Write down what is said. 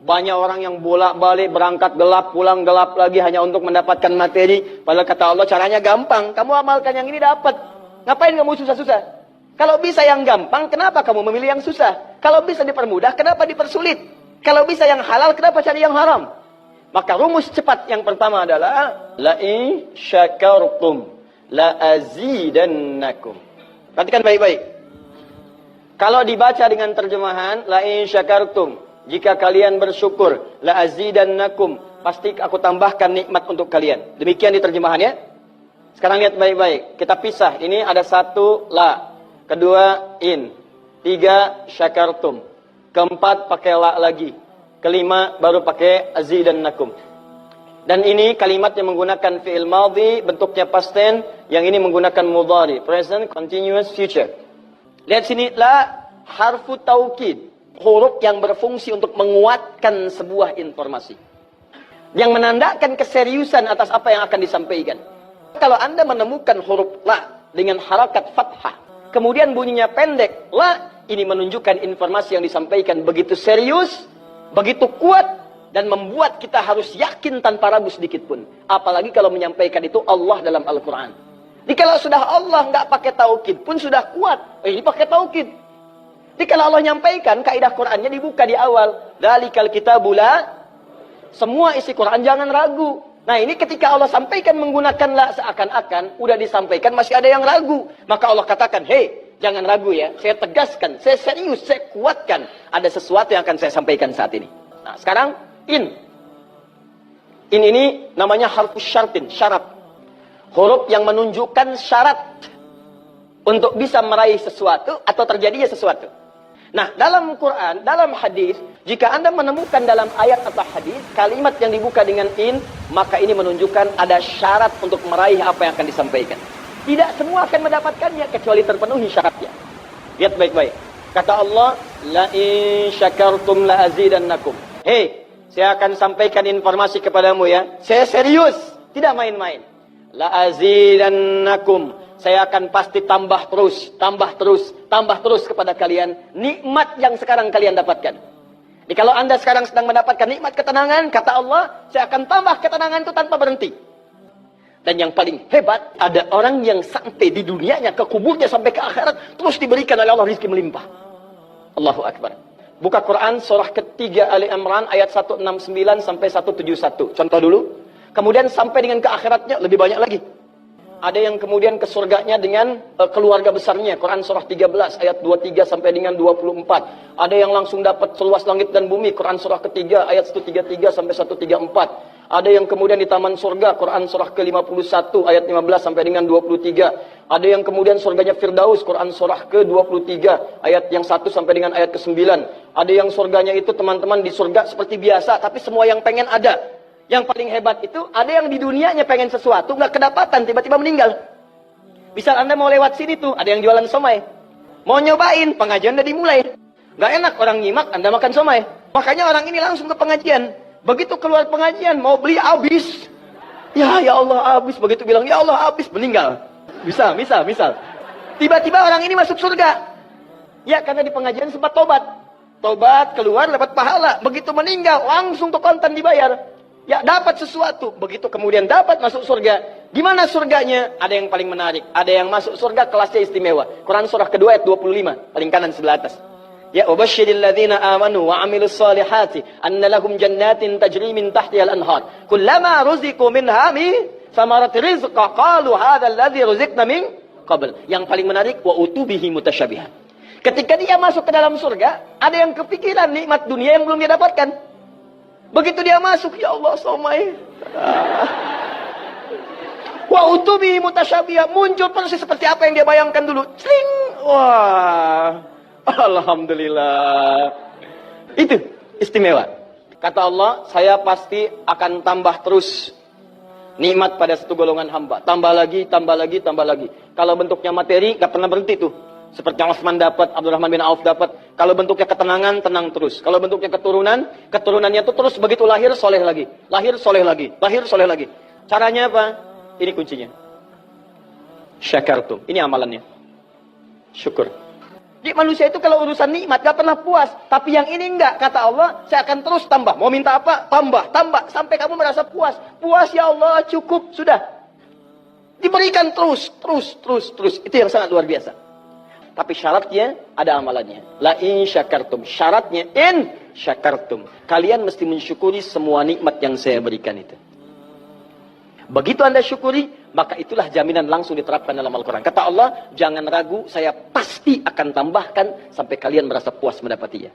Banyak orang yang bolak-balik berangkat gelap, pulang gelap lagi hanya untuk mendapatkan materi. Padahal kata Allah caranya gampang. Kamu amalkan yang ini dapat. Ngapain kamu susah-susah? Kalau bisa yang gampang, kenapa kamu memilih yang susah? Kalau bisa dipermudah, kenapa dipersulit? Kalau bisa yang halal, kenapa cari yang haram? Maka rumus cepat yang pertama adalah la-in syakartum la-azidannakum. Perhatikan baik-baik. Kalau dibaca dengan terjemahan la-in syakartum, jika kalian bersyukur, la-azidannakum, pasti aku tambahkan nikmat untuk kalian. Demikian di terjemahannya. Sekarang lihat baik-baik. Kita pisah. Ini ada satu la, kedua in, tiga syakartum, keempat pakai la lagi, kelima baru pakai azidannakum. Dan ini kalimat yang menggunakan fi'il madhi, bentuknya past tense, yang ini menggunakan mudhari, present continuous future. Lihat sini, la harfu taukid, huruf yang berfungsi untuk menguatkan sebuah informasi, yang menandakan keseriusan atas apa yang akan disampaikan. Kalau Anda menemukan huruf la dengan harakat fathah, kemudian bunyinya pendek, la, ini menunjukkan informasi yang disampaikan begitu serius, begitu kuat, dan membuat kita harus yakin tanpa ragu sedikit pun. Apalagi kalau menyampaikan itu Allah dalam Al-Quran. Jadi kalau sudah Allah nggak pakai taukid pun sudah kuat. Ini pakai taukid. Jadi kalau Allah nyampaikan, kaidah Qurannya dibuka di awal. Dzalikal kitabul la, semua isi Quran jangan ragu. Nah ini ketika Allah sampaikan menggunakan la, seakan-akan udah disampaikan masih ada yang ragu. Maka Allah katakan, hei, jangan ragu ya. Saya tegaskan, saya serius, saya kuatkan. Ada sesuatu yang akan saya sampaikan saat ini. Nah sekarang in. In ini namanya harfus syartin, syarat. Huruf yang menunjukkan syarat untuk bisa meraih sesuatu atau terjadinya sesuatu. Nah, dalam Quran, dalam hadis, jika Anda menemukan dalam ayat atau hadis kalimat yang dibuka dengan in, maka ini menunjukkan ada syarat untuk meraih apa yang akan disampaikan. Tidak semua akan mendapatkannya kecuali terpenuhi syaratnya. Lihat baik-baik. Kata Allah, la in syakartum la azidannakum. Hei, saya akan sampaikan informasi kepadamu ya. Saya serius, tidak main-main. La azidannakum. Saya akan pasti tambah terus, tambah terus, tambah terus kepada kalian nikmat yang sekarang kalian dapatkan. Jadi kalau Anda sekarang sedang mendapatkan nikmat ketenangan, kata Allah, saya akan tambah ketenangan itu tanpa berhenti. Dan yang paling hebat, ada orang yang sampai di dunianya, ke kuburnya sampai ke akhirat, terus diberikan oleh Allah rizki melimpah. Allahu Akbar. Buka Quran surah ketiga Ali Imran ayat 169 sampai 171. Contoh dulu. Kemudian sampai dengan ke akhiratnya lebih banyak lagi. Ada yang kemudian ke surganya dengan keluarga besarnya. Quran surah 13 ayat 23 sampai dengan 24. Ada yang langsung dapat seluas langit dan bumi. Quran surah ketiga ayat 133 sampai 134. Ada yang kemudian di taman surga. Quran surah ke-51 ayat 15 sampai dengan 23. Ada yang kemudian surganya Firdaus. Quran surah ke-23 ayat yang 1 sampai dengan ayat ke-9. Ada yang surganya itu teman-teman di surga seperti biasa. Tapi semua yang pengen ada. Yang paling hebat itu, ada yang di dunianya pengen sesuatu, nggak kedapatan, tiba-tiba meninggal. Misal Anda mau lewat sini tuh, ada yang jualan somai. Mau nyobain, pengajian udah dimulai. Nggak enak orang nyimak, Anda makan somai. Makanya orang ini langsung ke pengajian. Begitu keluar pengajian, mau beli habis. Ya Allah habis. Begitu bilang, ya Allah habis, meninggal. Misal. Tiba-tiba orang ini masuk surga. Ya, karena di pengajian sempat tobat. Tobat, keluar, dapat pahala. Begitu meninggal, langsung ke kontan dibayar. Ya dapat sesuatu, begitu kemudian dapat masuk surga. Gimana surganya? Ada yang paling menarik. Ada yang masuk surga kelasnya istimewa. Quran surah kedua ayat 25, paling kanan sebelah atas. Ya wabasyiril ladzina amanu wa amilus solihati anna lahum jannatin tajri min tahtiha al-anhar. Kullama ruziqu minha min samarati rizqa qalu hadzal ladzi ruziqna min qabl. Yang paling menarik wa utubihi mutasyabihan. Ketika dia masuk ke dalam surga, ada yang kepikiran nikmat dunia yang belum dia dapatkan. Begitu dia masuk, ya Allah, somai. Wa utubi mutasyabiha, muncul persis seperti apa yang dia bayangkan dulu. Cling. Wah. Alhamdulillah. Itu istimewa. Kata Allah, saya pasti akan tambah terus nikmat pada satu golongan hamba. Tambah lagi, tambah lagi, tambah lagi. Kalau bentuknya materi, gak pernah berhenti tuh. Seperti yang Utsman dapat, Abdurrahman bin Auf dapat. Kalau bentuknya ketenangan, tenang terus. Kalau bentuknya keturunan, keturunannya itu terus begitu lahir, soleh lagi. Lahir, soleh lagi. Lahir, soleh lagi. Caranya apa? Ini kuncinya. Syakartum. Ini amalannya. Syukur. Jadi manusia itu kalau urusan nikmat gak pernah puas. Tapi yang ini enggak. Kata Allah, saya akan terus tambah. Mau minta apa? Tambah, tambah. Sampai kamu merasa puas. Puas ya Allah, cukup. Sudah. Diberikan terus. Itu yang sangat luar biasa. Tapi syaratnya ada amalannya. La in syakartum. Syaratnya in syakartum. Kalian mesti mensyukuri semua nikmat yang saya berikan itu. Begitu Anda syukuri, maka itulah jaminan langsung diterapkan dalam Al-Quran. Kata Allah, jangan ragu, saya pasti akan tambahkan sampai kalian merasa puas mendapatinya.